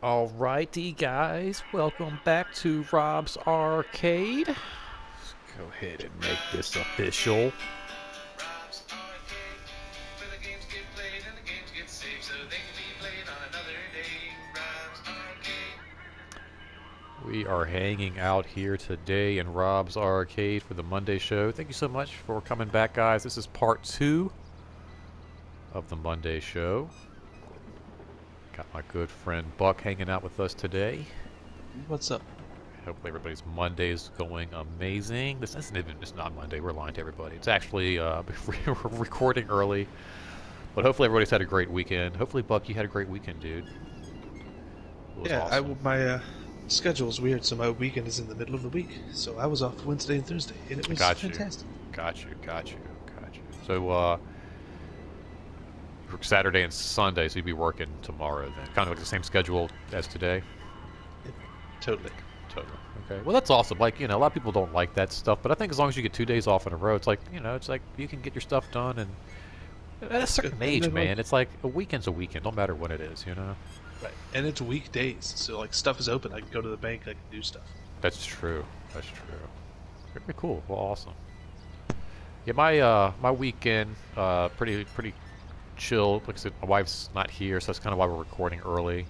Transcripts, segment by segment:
Alrighty, guys, welcome back to Rob's Arcade. Let's go ahead and make this official. We are hanging out here today in Rob's Arcade for the Monday show. Thank you so much for coming back, guys. This is part 2 of the Monday show. Got my good friend Buck hanging out with us today. What's up? Hopefully everybody's Monday is going amazing. This isn't even, it's not Monday, we're lying to everybody. It's actually, we're recording early. But hopefully everybody's had a great weekend. Hopefully, Buck, you had a great weekend, dude. Yeah, awesome. my schedule's weird, so my weekend is in the middle of the week. So I was off Wednesday and Thursday, and it was fantastic. Got you. So, Saturday and Sunday, so you'd be working tomorrow then. Kind of like the same schedule as today? Yeah, totally. Okay. Well, that's awesome. Like, a lot of people don't like that stuff, but I think as long as you get 2 days off in a row, it's like, it's like you can get your stuff done, and at a certain age, man, it's like a weekend's a weekend, no matter when it is, Right, and it's weekdays, so like stuff is open. I can go to the bank, I can do stuff. That's true. Very cool. Well, awesome. Yeah, my weekend, pretty chill. Like I said, my wife's not here, so that's kind of why we're recording early.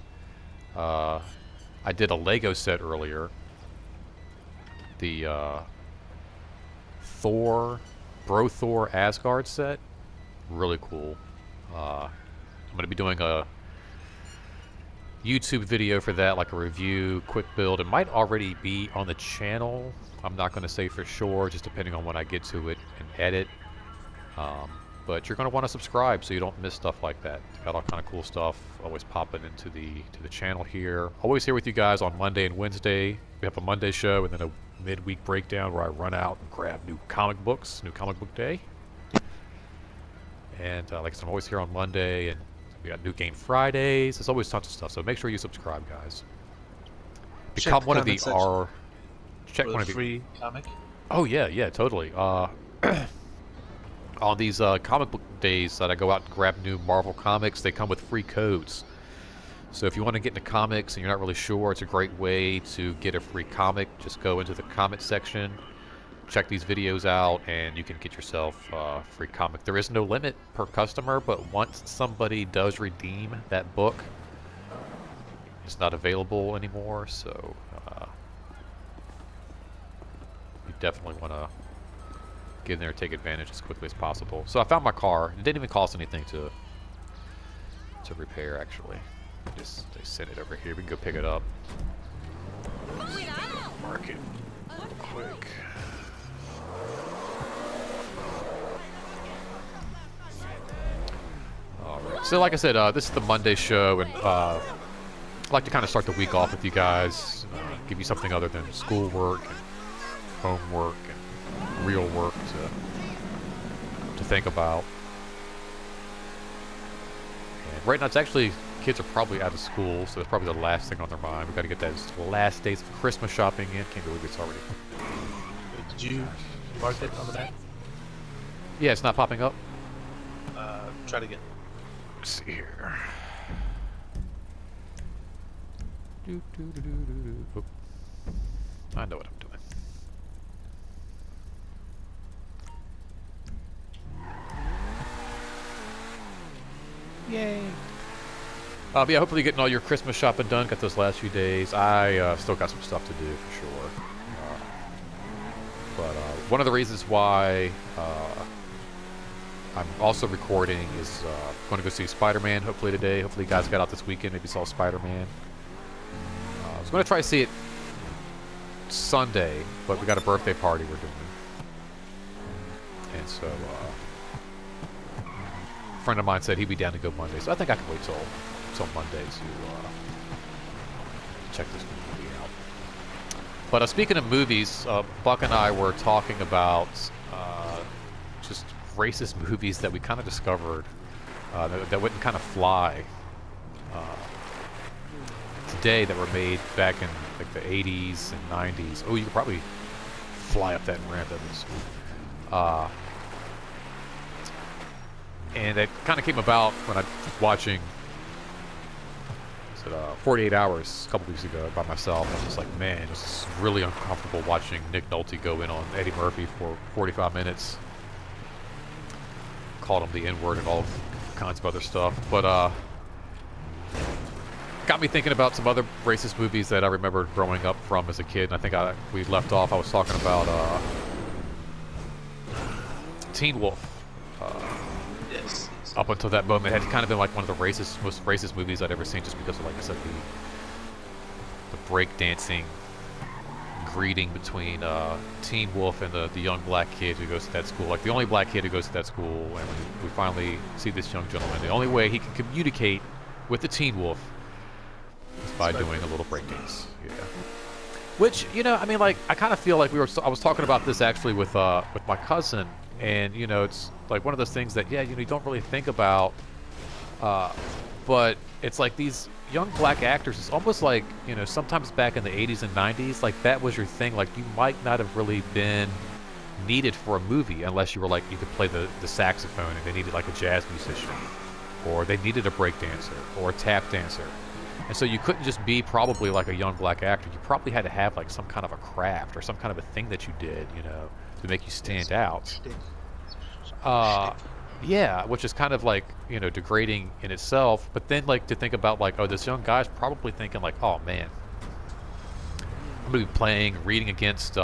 I did a Lego set earlier. The Thor Asgard set. Really cool. I'm going to be doing a YouTube video for that, like a review, quick build. It might already be on the channel. I'm not going to say for sure, just depending on when I get to it and edit. But you're going to want to subscribe so you don't miss stuff like that. Got all kind of cool stuff always popping into the channel here. Always here with you guys on Monday and Wednesday. We have a Monday show and then a midweek breakdown where I run out and grab new comic books, new comic book day. And like I said, I'm always here on Monday, and we got new game Fridays. There's always tons of stuff, so make sure you subscribe, guys. Become one of the R. Check one of the free comic. Oh yeah, totally. On these comic book days that I go out and grab new Marvel comics, they come with free codes. So if you want to get into comics and you're not really sure, it's a great way to get a free comic. Just go into the comment section, check these videos out, and you can get yourself a free comic. There is no limit per customer, but once somebody does redeem that book, it's not available anymore, so you definitely want to get in there and take advantage as quickly as possible. So I found my car. It didn't even cost anything to repair, actually. They sent it over here. We can go pick it up. Mark it real quick. Alright, so like I said, this is the Monday show, and I'd like to kind of start the week off with you guys, give you something other than schoolwork and homework and real work to think about. And right now, it's actually, kids are probably out of school, so it's probably the last thing on their mind. We've got to get those last days of Christmas shopping in. Can't believe it's already. Did you mark it on the map? Yeah, it's not popping up. Try it again. Let's see here. Oh. I know what I'm doing. Yay! But yeah, hopefully getting all your Christmas shopping done. Got those last few days. I still got some stuff to do for sure. But one of the reasons why I'm also recording is going to go see Spider-Man hopefully today. Hopefully you guys got out this weekend, maybe saw Spider-Man. I was going to try to see it Sunday, but we got a birthday party we're doing. And so a friend of mine said he'd be down to go Monday, so I think I can wait till Monday to check this movie out. But speaking of movies, Buck and I were talking about just racist movies that we kind of discovered that wouldn't kind of fly today, that were made back in like the 80s and 90s. Oh, you could probably fly up that ramp. That was and it kind of came about when I was watching it, 48 Hours a couple weeks ago by myself. I was just like, man, this is really uncomfortable watching Nick Nolte go in on Eddie Murphy for 45 minutes. Called him the N-word and all kinds of other stuff. But got me thinking about some other racist movies that I remember growing up from as a kid. And I think we left off. I was talking about Teen Wolf. Yes. Up until that moment, it had kind of been like one of the most racist movies I'd ever seen, just because of, like I said, the breakdancing greeting between Teen Wolf and the young black kid who goes to that school. Like, the only black kid who goes to that school, and we finally see this young gentleman. The only way he can communicate with the Teen Wolf is by doing a little breakdance. Yeah. Which, you know, I mean, like, I kind of feel like I was talking about this actually with my cousin, and, you know, it's like one of those things that, yeah, you know, you don't really think about, but it's like these young black actors, it's almost like, you know, sometimes back in the 80s and 90s, like, that was your thing. Like, you might not have really been needed for a movie unless you were like, you could play the saxophone, and they needed like a jazz musician, or they needed a break dancer or a tap dancer. And so you couldn't just be probably like a young black actor. You probably had to have like some kind of a craft or some kind of a thing that you did, you know, to make you stand out. Yeah, which is kind of like, you know, degrading in itself. But then, like, to think about, like, oh, this young guy's probably thinking, like, oh man, I'm gonna be reading against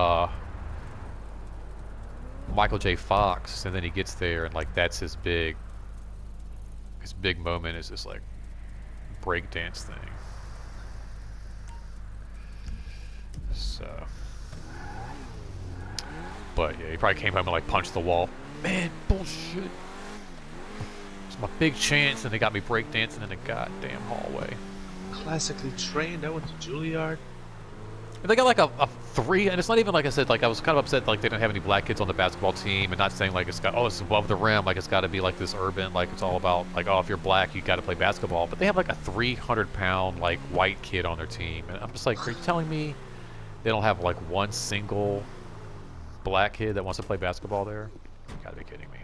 Michael J. Fox, and then he gets there, and like that's his big moment is this like breakdance thing. So, but yeah, he probably came home and like punched the wall. Man, bullshit. It's my big chance, and they got me breakdancing in the goddamn hallway. Classically trained. I went to Juilliard. And they got like a 3, and it's not even like I said, like I was kind of upset like they don't have any black kids on the basketball team, and not saying like it's above the rim, like it's got to be like this urban, like it's all about like, oh, if you're black you got to play basketball. But they have like a 300-pound like white kid on their team, and I'm just like, are you telling me they don't have like one single black kid that wants to play basketball there? You gotta be kidding me.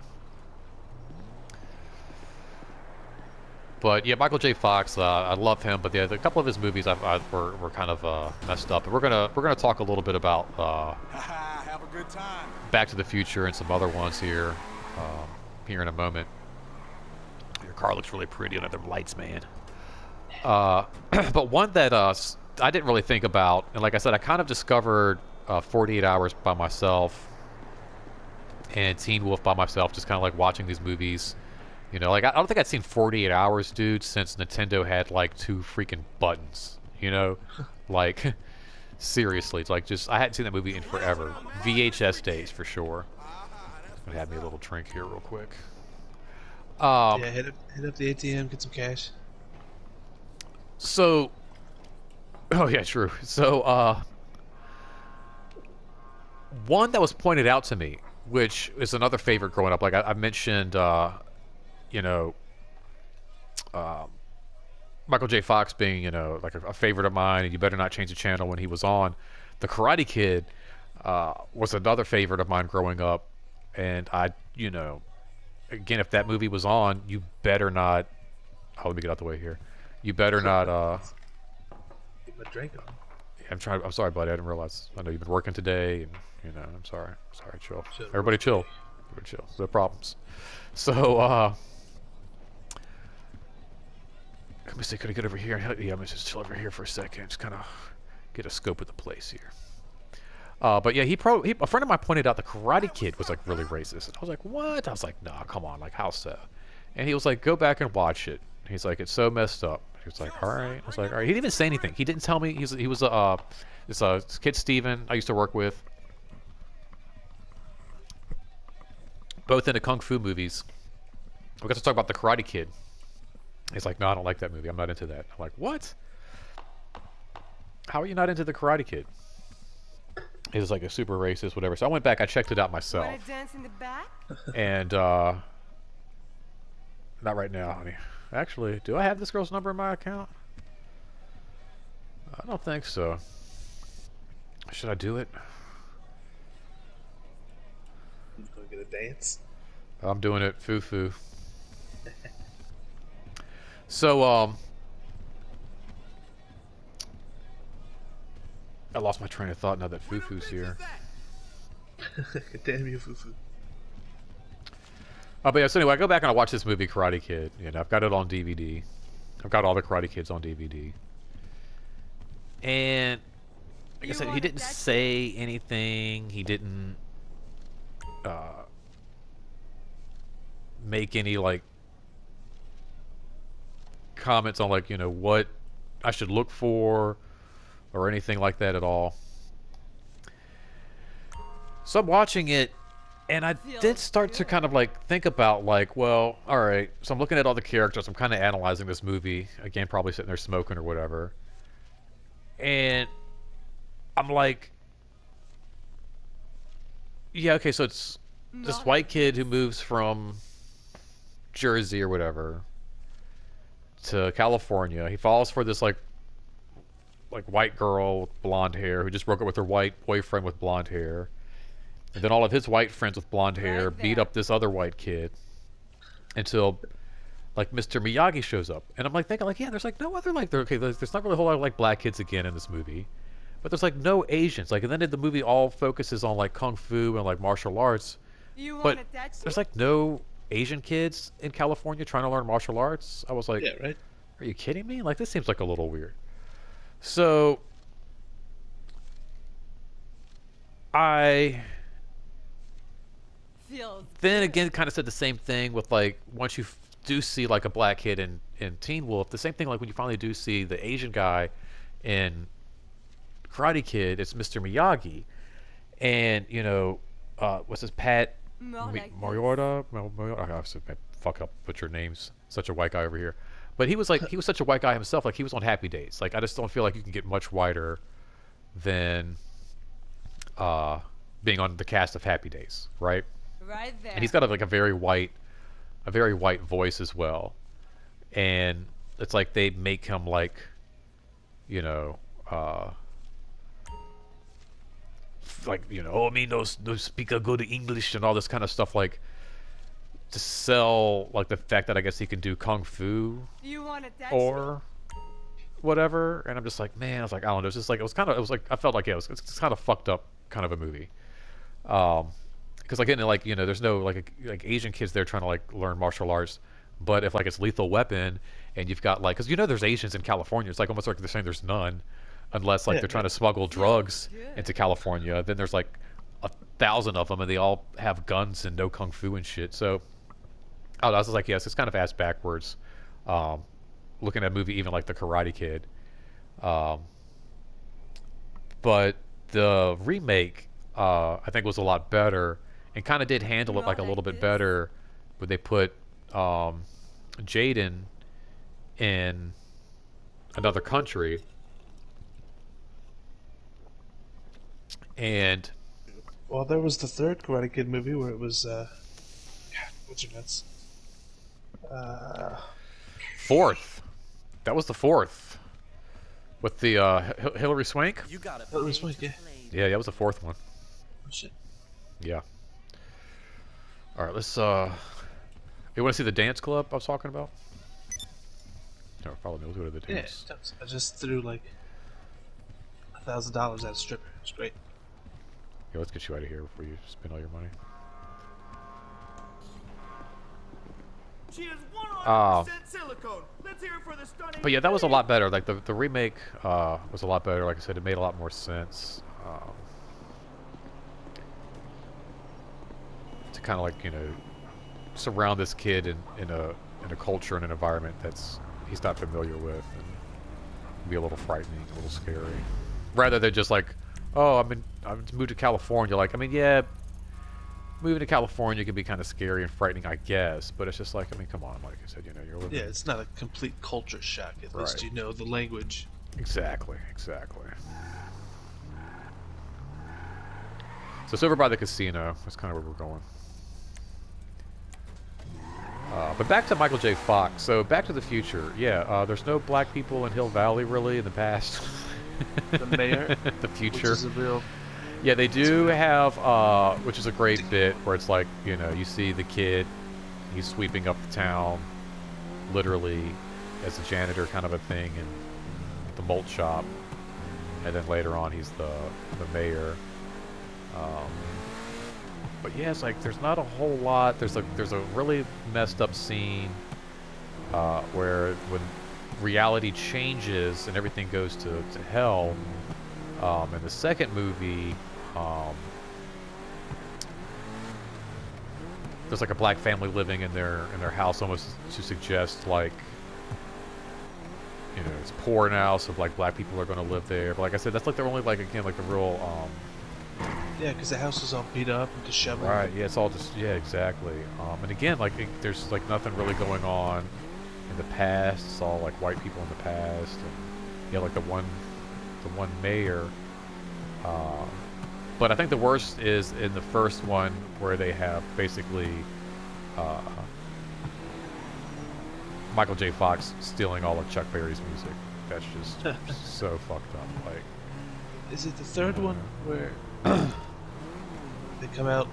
But yeah, Michael J. Fox, I love him, but yeah, a couple of his movies were kind of messed up. And we're gonna talk a little bit about have a good time. Back to the Future and some other ones here here in a moment. Your car looks really pretty under the lights, man. But one that I didn't really think about, and like I said, I kind of discovered 48 Hours by myself and Teen Wolf by myself, just kind of like watching these movies. You know, like, I don't think I'd seen 48 Hours, dude, since Nintendo had, like, 2 freaking buttons. You know? Like, seriously. It's like, just, I hadn't seen that movie in forever. VHS days, for sure. I'm gonna have me a little drink here real quick. Yeah, hit up the ATM, get some cash. So, oh, yeah, true. So, one that was pointed out to me, which is another favorite growing up, like, I mentioned, you know, Michael J. Fox being, you know, like a favorite of mine, and you better not change the channel when he was on. The Karate Kid was another favorite of mine growing up, and I, you know, again, if that movie was on, you better not. Oh, let me get out the way here. You better not. Get my drink on. I'm sorry, buddy. I didn't realize. I know you've been working today, and you know, I'm sorry. Chill. Chill. Everybody, chill. Everybody, chill. No problems. So, let me see, could I get over here? Yeah, I'm just chill over here for a second. Just kind of get a scope of the place here. But yeah, a friend of mine pointed out the Karate Kid was like really racist. And I was like, what? I was like, nah, come on, like how so? And he was like, go back and watch it. He's like, it's so messed up. He was like, all right. I was like, all right. He didn't even say anything. He didn't tell me. He was this kid Steven I used to work with, both into kung fu movies. We got to talk about the Karate Kid. He's like, no, I don't like that movie. I'm not into that. I'm like, what? How are you not into the Karate Kid? He's like a super racist, whatever. So I went back, I checked it out myself. Wanna dance in the back? And not right now, honey. Actually, do I have this girl's number in my account? I don't think so. Should I do it? He's gonna get a dance. I'm doing it. Foo. So, I lost my train of thought now that Where the Fufu's bitch here. is that? Damn you, Fufu. Oh, but yeah, so anyway, I go back and I watch this movie, Karate Kid. You know, I've got it on DVD. I've got all the Karate Kids on DVD. And like I said, he didn't say anything. He didn't uh, make any like comments on like, you know, what I should look for or anything like that at all. So I'm watching it, and I did start to kind of like think about like, well, all right. So I'm looking at all the characters. I'm kind of analyzing this movie again, probably sitting there smoking or whatever, and I'm like, yeah, okay. So it's this white kid who moves from Jersey or whatever to California. He falls for this like white girl with blonde hair who just broke up with her white boyfriend with blonde hair. And then all of his white friends with blonde hair beat up this other white kid until like Mr. Miyagi shows up. And I'm like thinking like, yeah, there's like no other like okay, there's not really a whole lot of like black kids again in this movie. But there's like no Asians. Like and then the movie all focuses on like kung fu and like martial arts. But there's like no Asian kids in California trying to learn martial arts. I was like, Yeah, right. are you kidding me? Like this seems like a little weird. So I then again kind of said the same thing with like once you do see like a black kid in Teen Wolf, the same thing like when you finally do see the Asian guy in Karate Kid, it's Mr. Miyagi, and you know what's his Pat Moriarty? I have to fuck up butcher names. Such a white guy over here, but he was like he was such a white guy himself. Like he was on Happy Days. Like I just don't feel like you can get much whiter than being on the cast of Happy Days, right? And he's got like a very white voice as well. And it's like they make him like, you know, like you know, oh, I mean, those speak a good English and all this kind of stuff, like to sell like the fact that I guess he can do kung fu or whatever. And I'm just like, man, I was like, I don't know, it's just like it was like I felt like yeah, it's kind of fucked up kind of a movie. Because like in like you know there's no like Asian kids there trying to like learn martial arts, but if like it's Lethal Weapon and you've got like because you know there's Asians in California, it's like almost like they're saying there's none, unless like they're trying to smuggle drugs into California. Then there's like 1,000 of them and they all have guns and no kung fu and shit. So I was like, yes, it's kind of ass backwards. Looking at a movie even like the Karate Kid, but the remake I think was a lot better and kind of did handle it like a little bit better when they put Jaden in another country and Well, there was the third Karate Kid movie where it was, what's your nuts? fourth. That was the fourth with the Hillary Swank. You got it. Hillary Swank, yeah. Yeah, that was the fourth one. Oh, shit. Yeah. All right, let's. You want to see the dance club I was talking about? No, follow me. Let's go to the Yeah, dance. I just threw like $1,000 at a stripper. It's great. Yeah, let's get you out of here before you spend all your money. She is 100% silicone. Let's hear it for the stunning. But yeah, that was a lot better. Like the remake was a lot better. Like I said, it made a lot more sense. To kind of like you know surround this kid in a culture and an environment that's he's not familiar with and be a little frightening, a little scary, rather than just like, oh, I'm moved to California. Like I mean, yeah, moving to California can be kind of scary and frightening, I guess, but it's just like I mean, come on, like I said, you know, you're living. Yeah, it's not a complete culture shock. At least you know the language. Exactly. So it's over by the casino. That's kind of where we're going. But back to Michael J. Fox. So Back to the Future. Yeah, there's no black people in Hill Valley really in the past. The mayor. The future. Which is a real. Yeah, they do have, which is a great bit where it's like, you know, you see the kid, he's sweeping up the town, literally as a janitor kind of a thing in the malt shop. and then later on he's the mayor. Um, but yeah, it's like there's not a whole lot. There's a really messed up scene where when reality changes and everything goes to hell. In the second movie, there's like a black family living in their house, almost to suggest like, you know, it's poor now, so like black people are going to live there. But like I said, that's like they're only like, again, like the real Yeah, because the house is all beat up and disheveled. right. Yeah, it's all just, yeah, exactly. And again, like there's like nothing really going on in the past. It's all like white people in the past, and yeah, like the one mayor. But I think the worst is in the first one where they have basically Michael J. Fox stealing all of Chuck Berry's music. That's just so fucked up. Like, is it the third one where they come out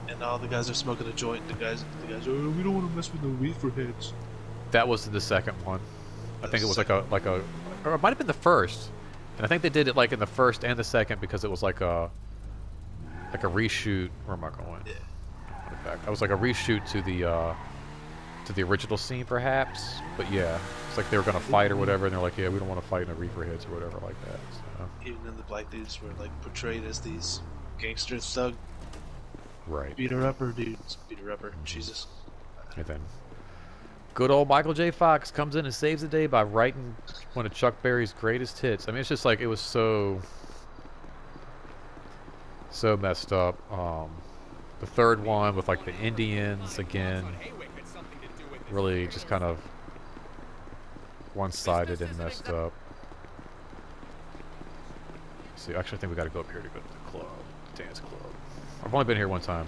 and all the guys are smoking a joint? The guys, oh, we don't want to mess with the reefer heads. that was the second one. I think it was like a or it might have been the first. And I think they did it like in the first and the second because it was like a reshoot. Where am I going? Yeah. Back. It was like a reshoot to the original scene, perhaps. But yeah, it's like they were gonna fight or whatever, and they're like, yeah, we don't want to fight in the reefer hits or whatever like that. So. Even then, the black dudes were like portrayed as these gangster thug Right. beater-upper dudes. Beater-upper, Jesus. And then good old Michael J. Fox comes in and saves the day by writing one of Chuck Berry's greatest hits. I mean, it's just like it was so messed up. The third one with like the Indians again, really just kind of one-sided and messed up. See, actually, I think we got to go up here to go to the club, dance club. I've only been here one time.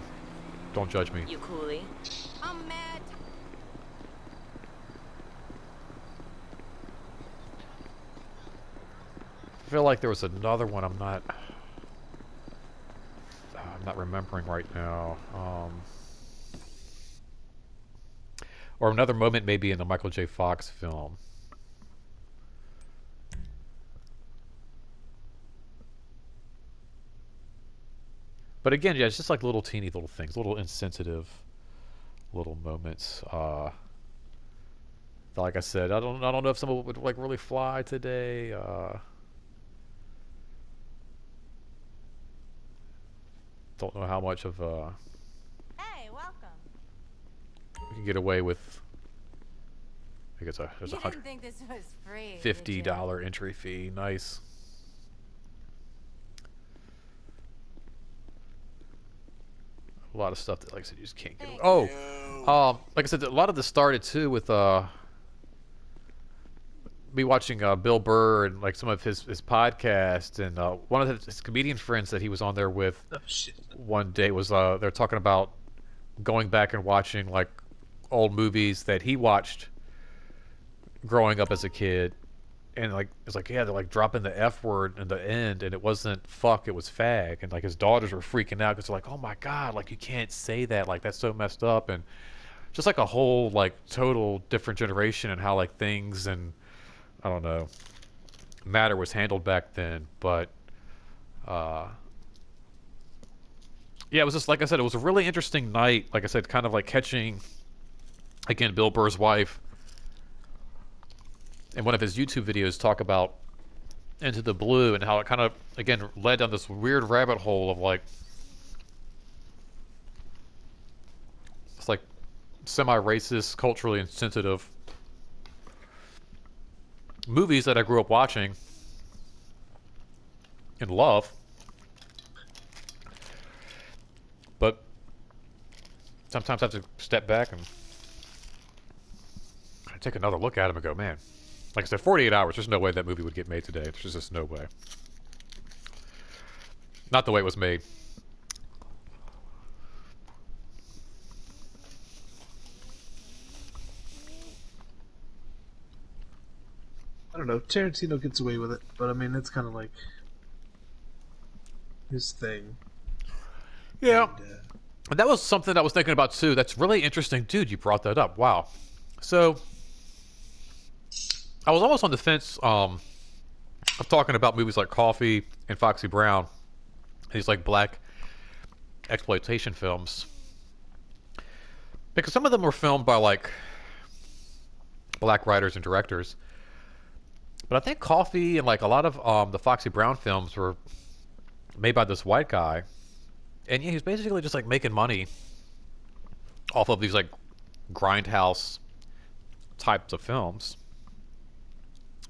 Don't judge me. You coolie? I'm mad. I feel like there was another one. I'm not remembering right now. Or another moment maybe in the Michael J. Fox film. But again, yeah, it's just like little teeny little things, little insensitive little moments. Like I said, I don't know if someone would like really fly today. Don't know how much of Hey, welcome. we can get away with. I guess there's You didn't think this was free, $50 entry fee. Nice. A lot of stuff that, like I said, you just can't get away. Oh, like I said, a lot of this started too with me watching Bill Burr and like some of his podcasts, and one of his comedian friends that he was on there with Oh, shit. one day was they're talking about going back and watching like old movies that he watched growing up as a kid, and like it's like, yeah, they're like dropping the F word in the end, and it wasn't fuck, it was fag, and like his daughters were freaking out because they're like, oh my god, like you can't say that, like that's so messed up, and just like a whole like total different generation and how like things and I don't know matter was handled back then. But yeah, it was just like I said, it was a really interesting night. Like I said, kind of like catching again Bill Burr's wife in one of his YouTube videos talk about Into the Blue and how it kind of again led down this weird rabbit hole of like it's like semi-racist, culturally insensitive movies that I grew up watching and love, but sometimes I have to step back and take another look at them and go, man, like I said, 48 hours, there's no way that movie would get made today. There's just no way. Not the way it was made. I don't know. Tarantino gets away with it, but I mean, it's kind of like his thing. Yeah. And, And that was something I was thinking about too. That's really interesting. Dude, you brought that up. Wow. So, I was almost on the fence I'm talking about movies like Coffee and Foxy Brown. These like black exploitation films. Because some of them were filmed by like black writers and directors. But I think Coffee and like a lot of the Foxy Brown films were made by this white guy. And yeah, he's basically just like making money off of these like grindhouse types of films.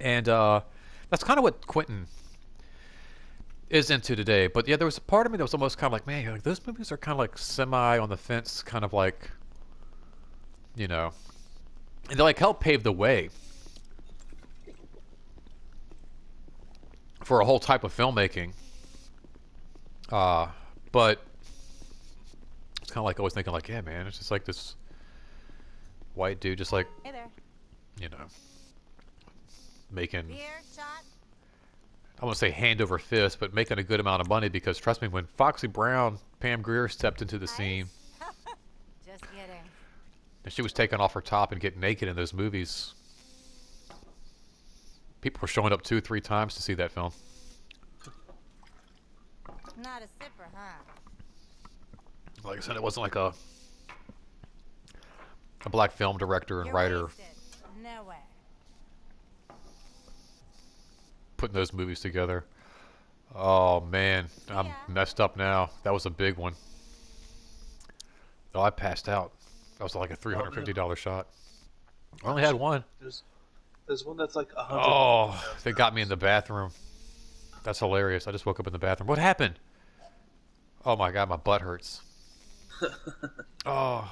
And that's kind of what Quentin is into today. But yeah, there was a part of me that was almost kind of like, man, like those movies are kind of like semi on the fence, kind of like, you know, and they like help pave the way for a whole type of filmmaking. But it's kind of like always thinking like, yeah, man, it's just like this white dude, just like, Hey there. you know, making, Beer, shot? I won't say hand over fist, but making a good amount of money because trust me, when Foxy Brown, Pam Grier stepped into the scene, Just kidding. and she was taking off her top and getting naked in those movies, people were showing up 2-3 times to see that film. Not a sipper, huh? Like I said, it wasn't like a black film director and You're writer wasted. No way. putting those movies together. Oh man, I'm Yeah. messed up now. That was a big one. Oh, I passed out. That was like a $350 shot. I only had one. There's one that's like 100. Oh, they got me in the bathroom. That's hilarious. I just woke up in the bathroom. What happened? Oh my god, my butt hurts. Oh,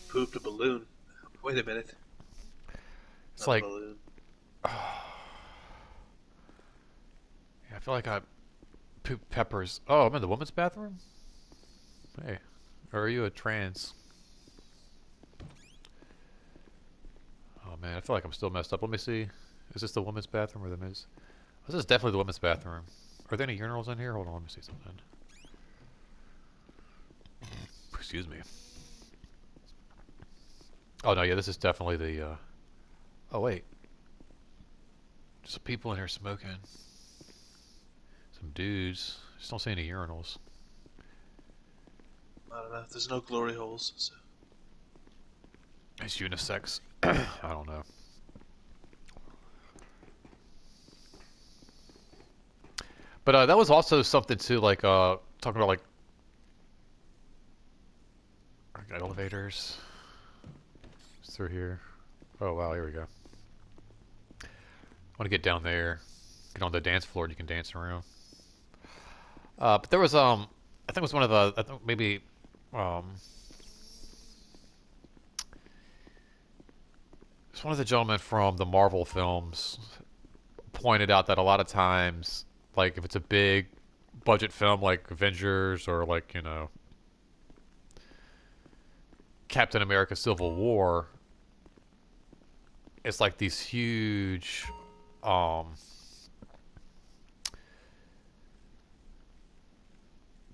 Pooped a balloon. Wait a minute. it's Not like a balloon. yeah, I feel like I pooped peppers. Oh, I'm in the women's bathroom? Hey, or are you a trans? Oh man, I feel like I'm still messed up. Let me see. Is this the women's bathroom or the men's? This is definitely the women's bathroom. Are there any urinals in here? Hold on, let me see something. Excuse me. Oh no, yeah, this is definitely the. Oh wait, just people in here smoking. Some dudes. Just don't see any urinals. I don't know. There's no glory holes. So. It's unisex. I don't know. But that was also something too, like talking about like elevators. It's through here. Oh wow, here we go. I want to get down there, get on the dance floor, and you can dance around. But there was I think it was one of the I think maybe it's one of the gentlemen from the Marvel films pointed out that a lot of times, like if it's a big budget film like Avengers or like, you know, Captain America Civil War, it's like these huge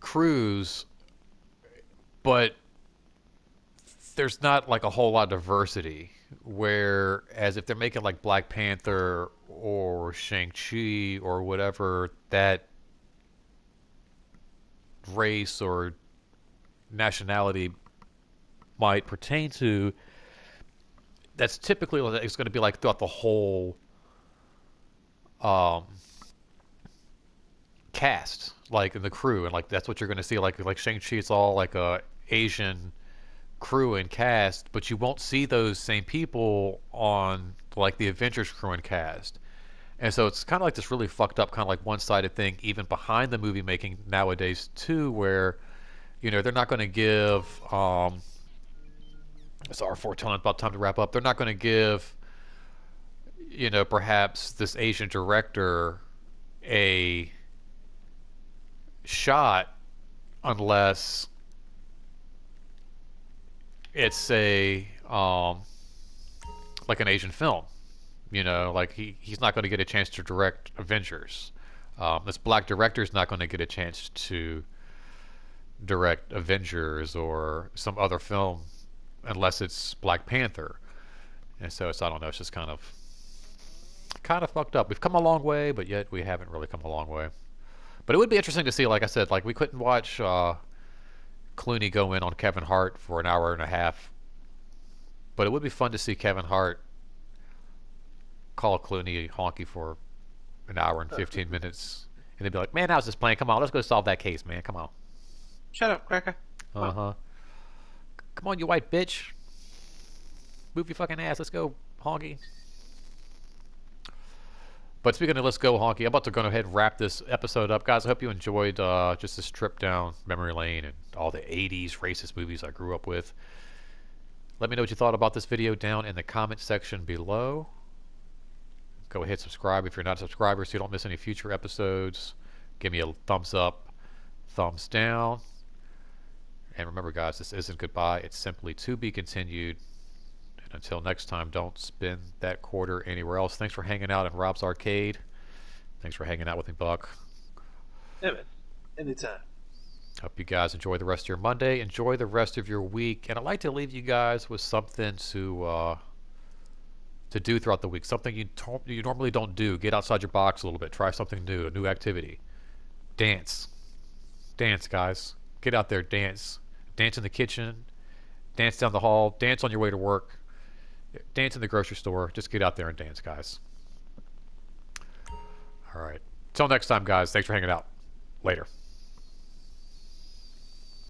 crews, but there's not like a whole lot of diversity. Whereas if they're making like Black Panther or Shang-Chi or whatever that race or nationality might pertain to, that's typically it's going to be like throughout the whole cast, like in the crew, and like that's what you're going to see. Like Shang-Chi, it's all like a Asian crew and cast, but you won't see those same people on like the Avengers crew and cast. And so it's kind of like this really fucked up, kind of like one-sided thing, even behind the movie making nowadays too, where you know they're not going to give. It's R4 telling about time to wrap up. They're not going to give, you know, perhaps this Asian director a shot unless it's a like an Asian film. You know, like he's not going to get a chance to direct Avengers. This black director is not going to get a chance to direct Avengers or some other film unless it's Black Panther. And so it's, I don't know, it's just kind of Kind of fucked up. We've come a long way, but yet we haven't really come a long way. But it would be interesting to see, like I said, like we couldn't watch Clooney go in on Kevin Hart for an hour and a half. But it would be fun to see Kevin Hart call Clooney honky for an hour and 15 minutes. And they'd be like, man, I was just playing. Come on, let's go solve that case, man. Come on. Shut up, cracker. Uh-huh. Come on, you white bitch. Move your fucking ass. Let's go, honky. But speaking of let's go, honky, I'm about to go ahead and wrap this episode up. Guys, I hope you enjoyed just this trip down memory lane and all the 80s racist movies I grew up with. Let me know what you thought about this video down in the comment section below. Go ahead, subscribe if you're not a subscriber so you don't miss any future episodes. Give me a thumbs up, thumbs down. And remember, guys, this isn't goodbye. It's simply to be continued. And until next time, don't spend that quarter anywhere else. Thanks for hanging out in Rob's Arcade. Thanks for hanging out with me, Buck. Yeah, man. Anytime. Hope you guys enjoy the rest of your Monday. Enjoy the rest of your week. And I'd like to leave you guys with something to do throughout the week. Something you normally don't do. Get outside your box a little bit. Try something new, a new activity. Dance. Dance, guys. Get out there, dance. Dance in the kitchen. Dance down the hall. Dance on your way to work. Dance in the grocery store. Just get out there and dance, guys. All right. Till next time, guys. Thanks for hanging out. Later.